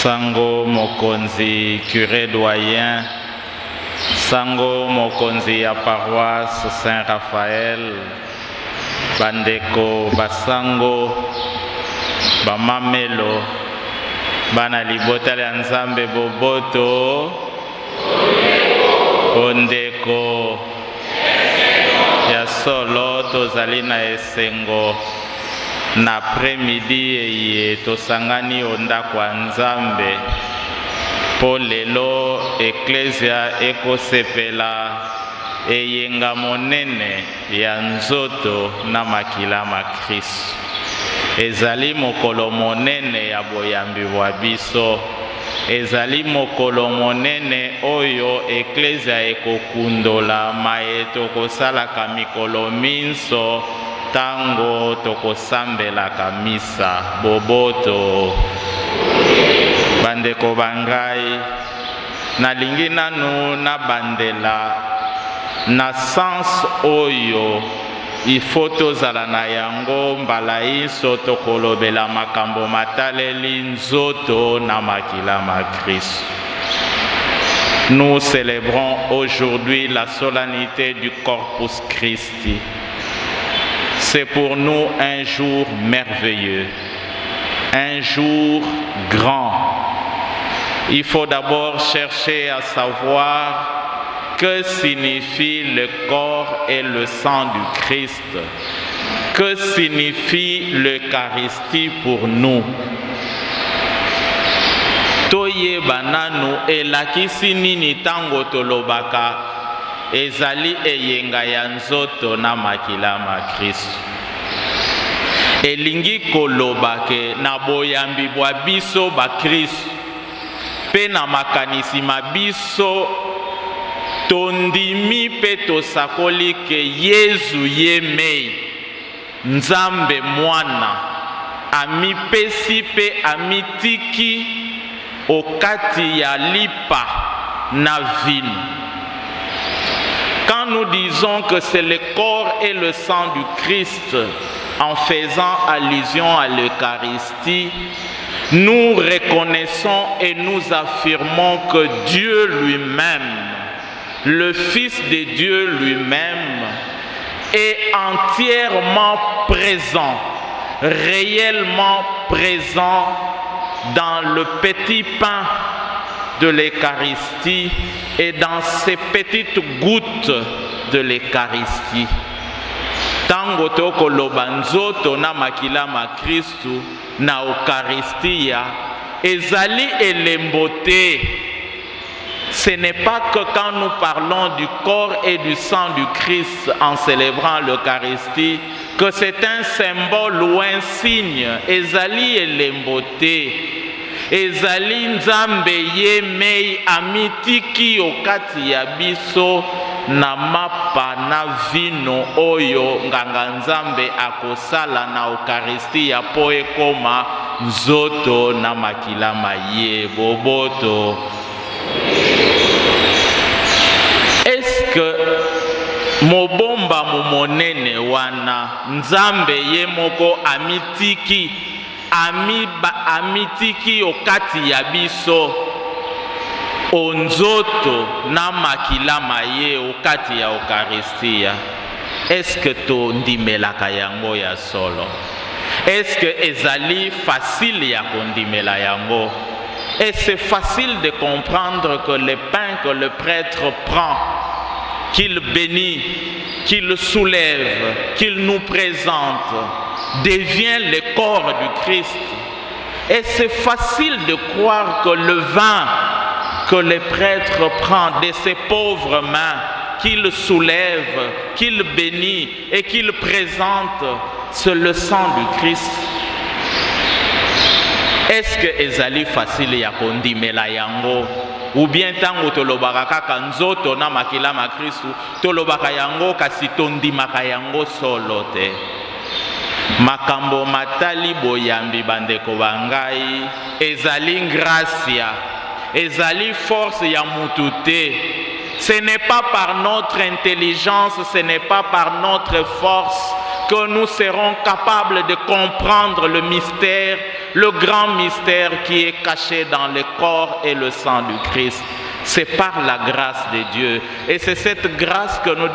Sango Mokonzi, curé doyen, Sango Mokonzi à paroisse Saint-Raphaël, Bandeko Basango, Bamamelo, Bana libota ya Nzambe boboto, Ondeko, ya solo tozali na esengo. Na après-midi eye tosangani onda kwa Nzambe po lelo eklesia ekosepela eyenga monene ya nzoto na makila ma Kristo. Ezali mokolo monene ya boyambi bwa biso. Ezali mokolo monene oyo eklesia ekokundola maeto kosalaka mikolo minso tango tokosambelaka misa boboto. Bandeko bangai, nalingi nanu na bandela na sens oyo ifo tozala na yango mbala iso tokolobela makambo mataleli nzoto na makila ma Kristo. Nous célébrons aujourd'hui la solennité du Corpus Christi. C'est pour nous un jour merveilleux, un jour grand. Il faut d'abord chercher à savoir que signifie le corps et le sang du Christ. Que signifie l'Eucharistie pour nous? Toye bananu elakisi nini tango tolobaka ezali eyenga ya nzoto na makila ma Kristo. Elingi kolobake na boyambi bwa biso ba Kristo pe na makanisi mabiso tondimi pe tosakoli ke Yesu yemei Nzambe mwana amipesi pe amitiki okati ya lipa na vino. Quand nous disons que c'est le corps et le sang du Christ, en faisant allusion à l'Eucharistie, nous reconnaissons et nous affirmons que Dieu lui-même, le Fils de Dieu lui-même, est entièrement présent, réellement présent dans le petit pain de l'Eucharistie et dans ces petites gouttes de l'Eucharistie. Tango toko lobanzoto na makila ma Kristu na Eucharistia ezali elembote. Ce n'est pas que quand nous parlons du corps et du sang du Christ en célébrant l'Eucharistie que c'est un symbole ou un signe. Ezali elembote. Ezali Nzambe yemei amitiki okati ya biso na mapa na vino oyo nganga Nzambe akosala na Eucharistia po ekoma nzoto na makila maye boboto. Est-ce que mobomba mumonene wana Nzambe yemoko amitiki amitiki okati ya biso onzoto na makila maye okati ya Eucharistia? Est-ce que to ndimelaka yango ya solo? Est-ce que ezali facile ya kondimela yango? Et c'est facile de comprendre que le pain que le prêtre prend, qu'il bénit, qu'il soulève, qu'il nous présente, devient le corps du Christ. Et c'est facile de croire que le vin que le prêtre prend de ses pauvres mains, qu'il soulève, qu'il bénit et qu'il présente, c'est le sang du Christ. Est-ce que ezali facile ya kondimela yango? Ou bien tango tolobaka kaka nzoto na makila ma Kristu tolobaka yango kasi tondimaka yango solo te? Makambo matali boyambi bandeko bangai ezali gracia, ezali force ya mutu te. Ce n'est pas par notre intelligence, ce n'est pas par notre force que nous serons capables de comprendre le mystère le grand mystère qui est caché dans le corps et le sang du Christ. C'est par la grâce de Dieu. Et c'est cette grâce que nous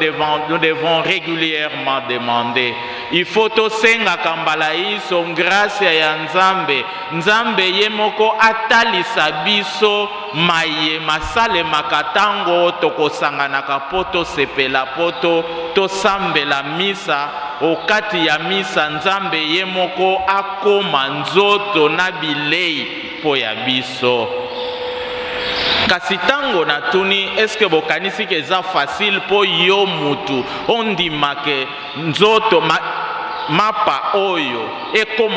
devons régulièrement demander. Il faut tosenga kambala iso grâce ya Nzambe. Nzambe yemoko atalisa biso maye masale makatango tokosangana kapoto sepela poto tosambela misa okati ya misa Nzambe yemoko akoma nzoto na bilei po ya biso. Kasi tango na tuni eske bokanisi ke za facile po yo mutu ondimake nzoto mapa oyo ekoma